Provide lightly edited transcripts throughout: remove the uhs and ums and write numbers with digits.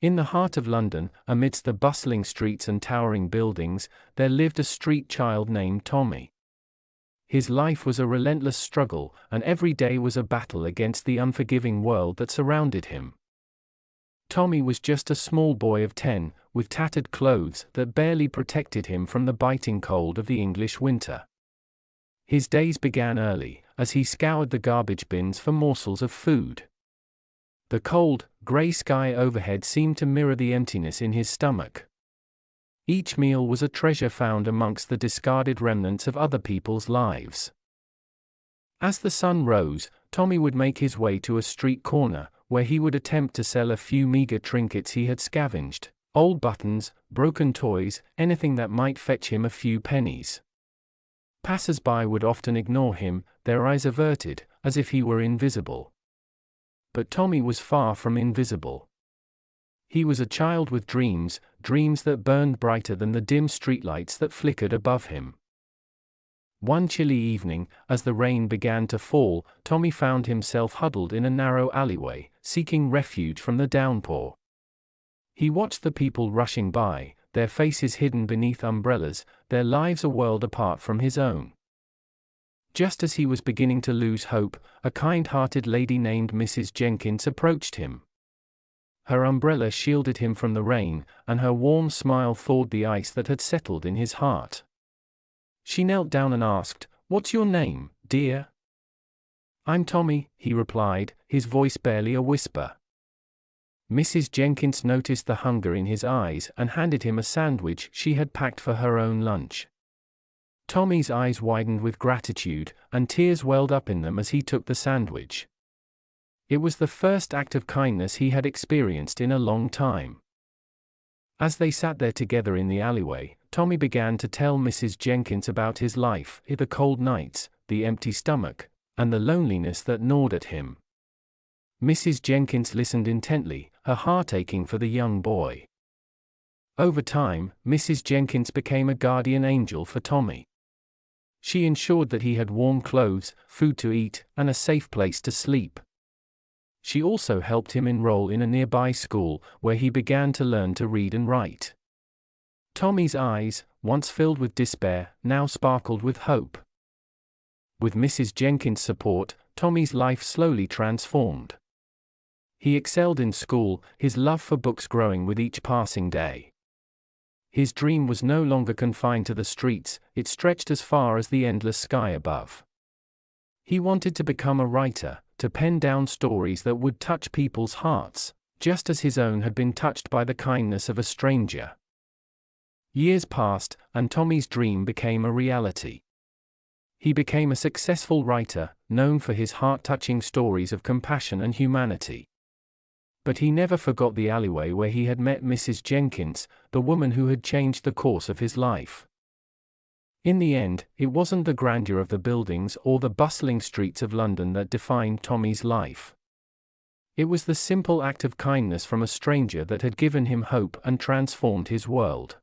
In the heart of London, amidst the bustling streets and towering buildings, there lived a street child named Tommy. His life was a relentless struggle, and every day was a battle against the unforgiving world that surrounded him. Tommy was just a small boy of 10, with tattered clothes that barely protected him from the biting cold of the English winter. His days began early, as he scoured the garbage bins for morsels of food. The cold, grey sky overhead seemed to mirror the emptiness in his stomach. Each meal was a treasure found amongst the discarded remnants of other people's lives. As the sun rose, Tommy would make his way to a street corner, where he would attempt to sell a few meager trinkets he had scavenged, old buttons, broken toys, anything that might fetch him a few pennies. Passers-by would often ignore him, their eyes averted, as if he were invisible. But Tommy was far from invisible. He was a child with dreams, dreams that burned brighter than the dim streetlights that flickered above him. One chilly evening, as the rain began to fall, Tommy found himself huddled in a narrow alleyway, seeking refuge from the downpour. He watched the people rushing by, their faces hidden beneath umbrellas, their lives a world apart from his own. Just as he was beginning to lose hope, a kind-hearted lady named Mrs. Jenkins approached him. Her umbrella shielded him from the rain, and her warm smile thawed the ice that had settled in his heart. She knelt down and asked, "What's your name, dear?" "I'm Tommy," he replied, his voice barely a whisper. Mrs. Jenkins noticed the hunger in his eyes and handed him a sandwich she had packed for her own lunch. Tommy's eyes widened with gratitude, and tears welled up in them as he took the sandwich. It was the first act of kindness he had experienced in a long time. As they sat there together in the alleyway, Tommy began to tell Mrs. Jenkins about his life, the cold nights, the empty stomach, and the loneliness that gnawed at him. Mrs. Jenkins listened intently, her heart aching for the young boy. Over time, Mrs. Jenkins became a guardian angel for Tommy. She ensured that he had warm clothes, food to eat, and a safe place to sleep. She also helped him enroll in a nearby school, where he began to learn to read and write. Tommy's eyes, once filled with despair, now sparkled with hope. With Mrs. Jenkins' support, Tommy's life slowly transformed. He excelled in school, his love for books growing with each passing day. His dream was no longer confined to the streets, it stretched as far as the endless sky above. He wanted to become a writer, to pen down stories that would touch people's hearts, just as his own had been touched by the kindness of a stranger. Years passed, and Tommy's dream became a reality. He became a successful writer, known for his heart-touching stories of compassion and humanity. But he never forgot the alleyway where he had met Mrs. Jenkins, the woman who had changed the course of his life. In the end, it wasn't the grandeur of the buildings or the bustling streets of London that defined Tommy's life. It was the simple act of kindness from a stranger that had given him hope and transformed his world.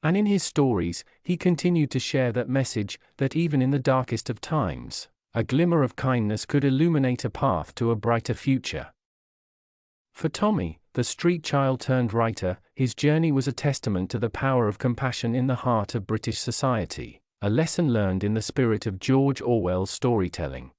And in his stories, he continued to share that message, that even in the darkest of times, a glimmer of kindness could illuminate a path to a brighter future. For Tommy, the street child turned writer, his journey was a testament to the power of compassion in the heart of British society, a lesson learned in the spirit of George Orwell's storytelling.